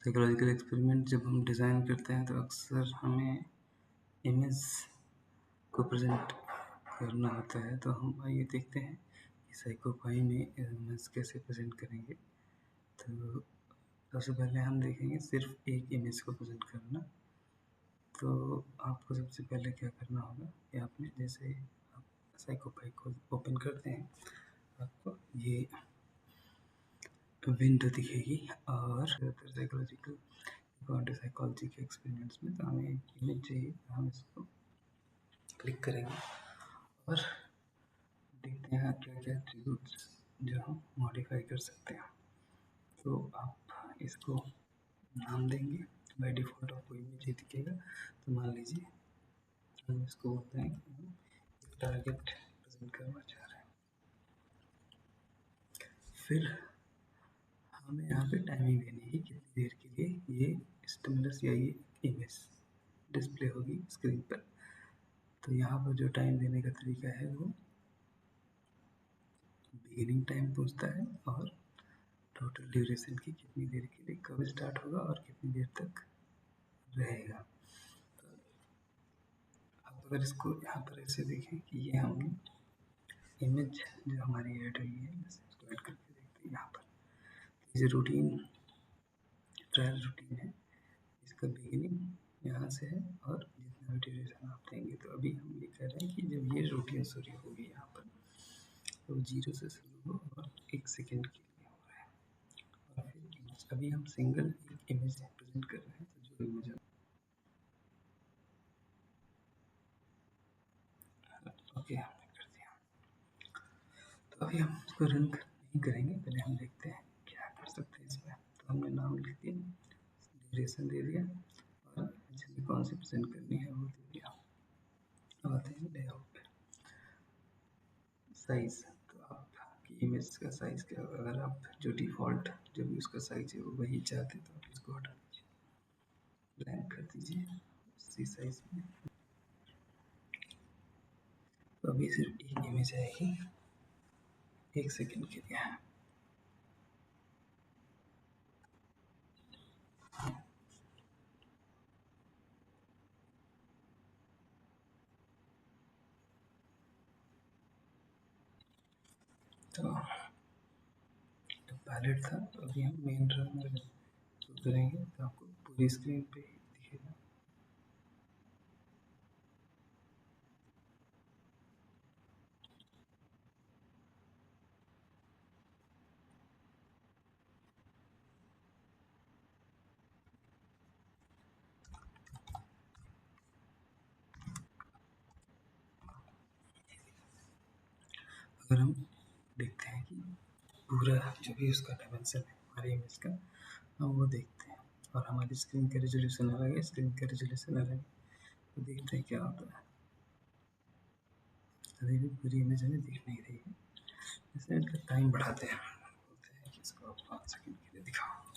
Psychological experiment जब हम design करते हैं तो अक्सर हमें इमेज को प्रेजेंट करना होता है। तो हम आइए देखते हैं कि साइकोपाई में इमेज कैसे प्रेजेंट करेंगे। तो सबसे पहले हम देखेंगे सिर्फ एक इमेज को प्रेजेंट करना। तो आपको सबसे पहले क्या करना होगा कि आपने जैसे आप साइकोपाई को ओपन करते हैं, आपको ये विंडो दिखेगी और साइकोलॉजिकल क्वांटम साइकोलॉजी के एक्सपेरिमेंट्स में तो हमें एक इमेज चाहिए। हम इसको क्लिक करेंगे और देखते हैं क्या क्या एट्रीब्यूट्स जो हम मॉडिफाई कर सकते हैं। तो आप इसको नाम देंगे। बाय डिफ़ॉल्ट आपको इमेज ही दिखेगा। तो मान लीजिए हम इसको बोलते हैं कि हम टारगेट प्रेजेंट करना चाह रहे हैं। फिर हमें यहाँ पे टाइमिंग देनी है कितनी देर के लिए ये स्टिमुलस या ये इमेज डिस्प्ले होगी स्क्रीन पर। तो यहाँ पर जो टाइम देने का तरीका है वो बिगिनिंग टाइम पूछता है और टोटल ड्यूरेशन की कितनी देर के लिए कब स्टार्ट होगा और कितनी देर तक रहेगा। तो आप अगर इसको यहाँ पर ऐसे देखें कि ये हमने इमेज जो हमारी ऐड हुई है, इसको ऐड करके देखते हैं। यहाँ पर ये रूटीन ट्रायल रूटीन है, इसका बिगिनिंग यहाँ से है और जितना भी ड्यूरेशन आप देंगे। तो अभी हम ये कह रहे हैं कि जब ये रूटीन शुरू होगी यहाँ पर तो 0 से शुरू हो और 1 सेकेंड के लिए हो रहा है। और फिर अभी हम सिंगल इमेज प्रेजेंट कर रहे हैं। तो जो इमेज ओके हमने कर दिया। तो अभी हम इसको रन नहीं करेंगे, पहले हम देखते हैं क्या कर सकते हैं इसमें। तो हमने नाम लिख दिया, ड्यूरेशन दे दिया और जिसमें कौन सी प्रेजेंट करनी है वो दे दिया। अब आते हैं लेआउट पे। साइज़, तो आपकी इमेज का साइज़ क्या होगा। अगर आप जो डिफ़ॉल्ट जो भी उसका साइज़ है वो वही चाहते हैं तो आप इसको हटा दीजिए, ब्लैंक कर दीजिए उसी साइज़ में। तो अभी सिर्फ एक इमेज आएगी 1 सेकेंड के लिए। तो पायलट था, तो अभी हम मेन रन में करेंगे तो आपको पूरी स्क्रीन पे दिखेगा। अगर हम देखते हैं कि पूरा जो भी उसका डायमेंशन है हमारी इमेज का, हम वो देखते हैं और हमारी स्क्रीन का रेजोल्यूशन अलग है, स्क्रीन का रेजोल्यूशन अलग है। तो देखते हैं क्या होता है। अभी भी पूरी इमेज हमें दिख नहीं रही है, इसलिए इनका टाइम बढ़ाते हैं, बोलते हैं कि इसको आप 5 सेकेंड के लिए दिखाओ।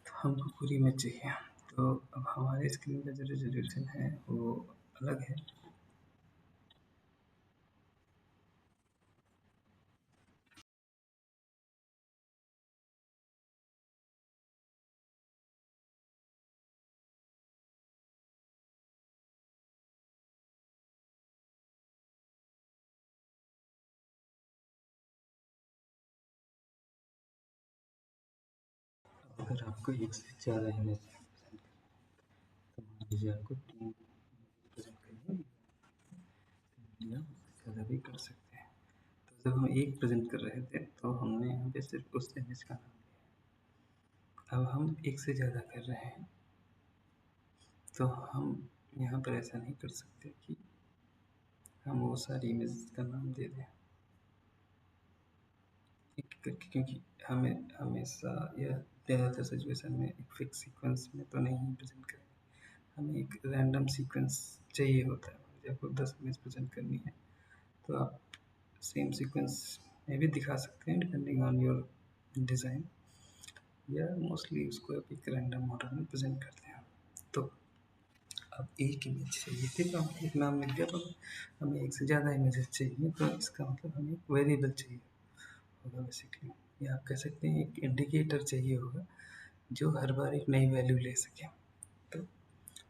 तो हमको पूरी इमेज चाहिए। तो अब हमारे स्क्रीन का जो रेजोल्यूशन है वो अलग है। अगर आपको एक से ज़्यादा इमेज पसंद तो मान लीजिए आपको 3 प्रेजेंट करनी है या ज़्यादा भी कर सकते हैं। तो जब हम एक प्रेजेंट कर रहे थे तो हमने यहाँ पे सिर्फ उस इमेज का नाम लिया। अब हम एक से ज़्यादा कर रहे हैं तो हम यहाँ पर ऐसा नहीं कर सकते कि हम वो सारी इमेज का नाम दे दें एक करके, क्योंकि हमें हमेशा या ज़्यादातर सिचुएशन में एक फिक्स सीक्वेंस में तो नहीं प्रेजेंट करेंगे। हमें एक रैंडम सीक्वेंस चाहिए होता है। जब आपको 10 इमेज प्रेजेंट करनी है तो आप सेम सीक्वेंस में भी दिखा सकते हैं डिपेंडिंग ऑन योर डिज़ाइन, या मोस्टली उसको आप एक रैंडम मॉडल में प्रेजेंट करते हैं। तो अब एक इमेज चाहिए थी तो हमने एक नाम लिख दिया। तो हमें एक से ज़्यादा इमेजेस चाहिए तो इसका मतलब हमें एक वेरिएबल चाहिए होगा बेसिकली। या आप कह सकते हैं एक इंडिकेटर चाहिए होगा जो हर बार एक नई वैल्यू ले सके। तो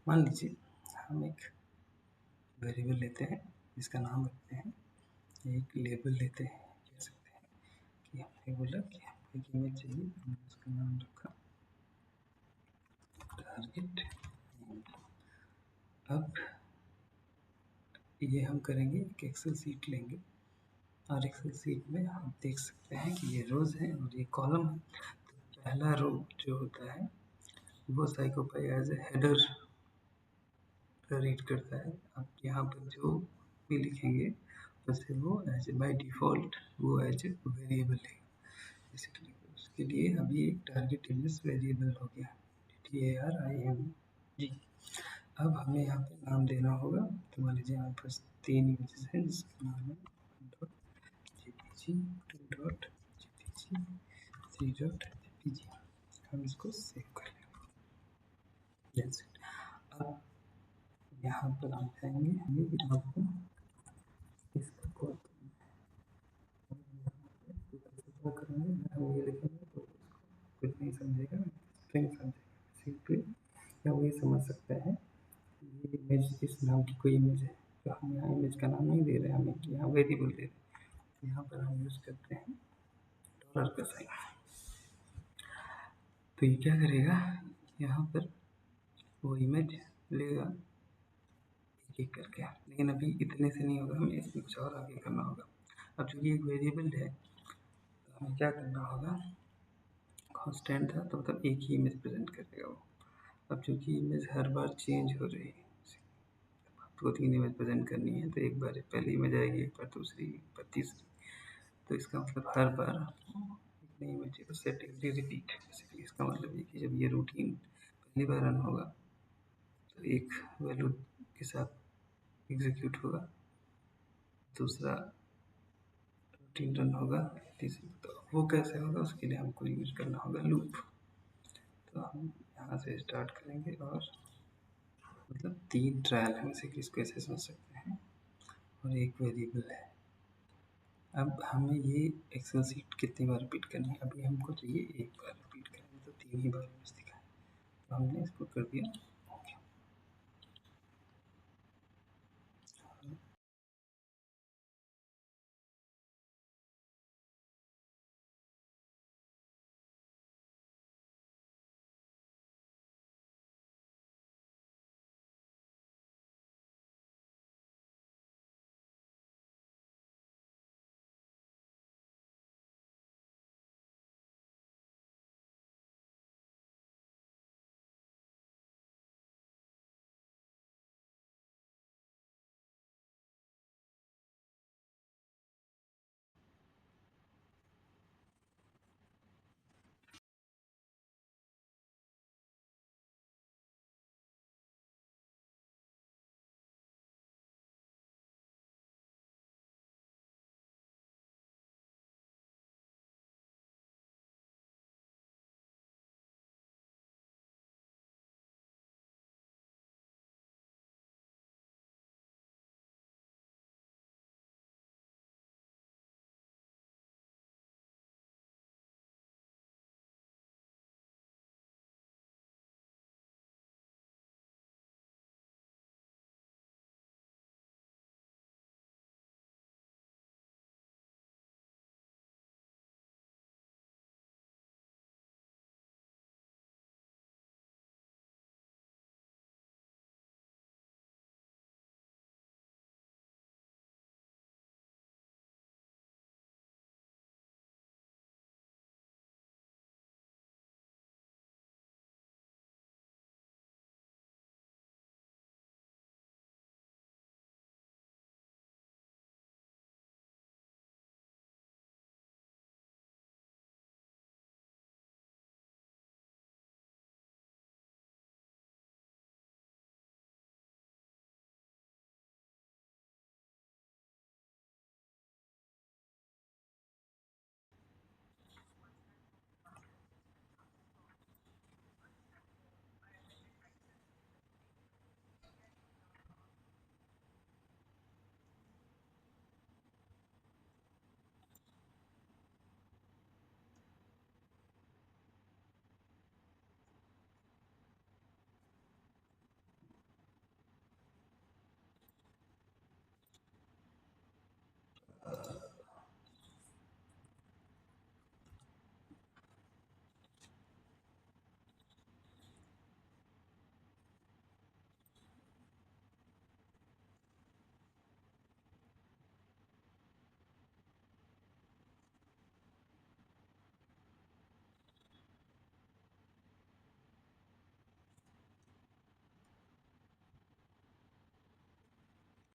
मान लीजिए हम एक वेरिएबल लेते हैं, इसका नाम रखते हैं, एक लेबल लेते हैं, कह सकते हैं कि हमने बोला कि हमको एक इमेज चाहिए, हमने उसका नाम रखा टारगेट। अब ये हम करेंगे, एक एक्सेल सीट लेंगे और एक्सेल सीट में हम देख सकते हैं कि ये रोज़ हैं और ये कॉलम है। तो पहला रो जो होता है वो साइकोपाई एज ए हेडर रीड करता है। आप यहाँ पर जो भी लिखेंगे वैसे वो एज ए बाई डिफ़ॉल्ट वो एज ए वेरिएबल है बेसिकली। उसके लिए अभी एक टारगेट इमेज वेरिएबल हो गया TARIM। अब हमें यहाँ पे नाम देना होगा। तो मान लीजिए हमारे पास 3 इमेजेस हैं जिसका नाम है .jpg, 2.jpg, 3.jpg। हम इसको सेव कर लेंगे। That's it। अब यहाँ पर हम जाएंगे, हमें आपको इसका कॉल करेंगे, हम ये लिखेंगे तो कुछ नहीं समझेगा, स्ट्रिंग समझेगा सिंपली, या वही समझ सकता है ये इमेज इस नाम की कोई इमेज है। तो हम यहाँ इमेज का नाम नहीं दे रहे हैं, हमें यहाँ वेरिएबल दे रहे हैं। यहाँ पर हम यूज़ करते हैं डॉलर का साइन। तो ये क्या करेगा, यहाँ पर वो इमेज लेगा एक एक करके, लेकिन अभी इतने से नहीं होगा, हमें इसमें कुछ और आगे करना होगा। अब चूँकि एक वेरिएबल है तो हमें क्या करना होगा, कांस्टेंट था तो मतलब एक ही इमेज प्रेजेंट करेगा वो। अब चूँकि इमेज हर बार चेंज हो रही है, आपको 3 इमेज प्रेजेंट करनी है, तो एक बार पहली इमेज आएगी, एक बार दूसरी, एक बार तीसरी। तो इसका मतलब हर बार एक नई इमेज को सेट एवरी रिपीट। बेसिकली इसका मतलब ये कि जब ये रूटीन पहली बार रन होगा तो एक वैल्यू के साथ एग्जीक्यूट होगा, दूसरा रूटीन रन होगा, तीसरी। तो वो कैसे होगा, उसके लिए हमको यूज करना होगा लूप। तो हम यहाँ से स्टार्ट करेंगे और मतलब 3 ट्रायल है बेसिकली, इसको ऐसे समझ सकते हैं, और एक वेरिएबल है। अब हमें ये एक्सेल सीट कितनी बार रिपीट करनी है, अभी हमको चाहिए एक बार रिपीट करनी, तो 3 ही बार बस दिखाएं। तो हमने इसको कर दिया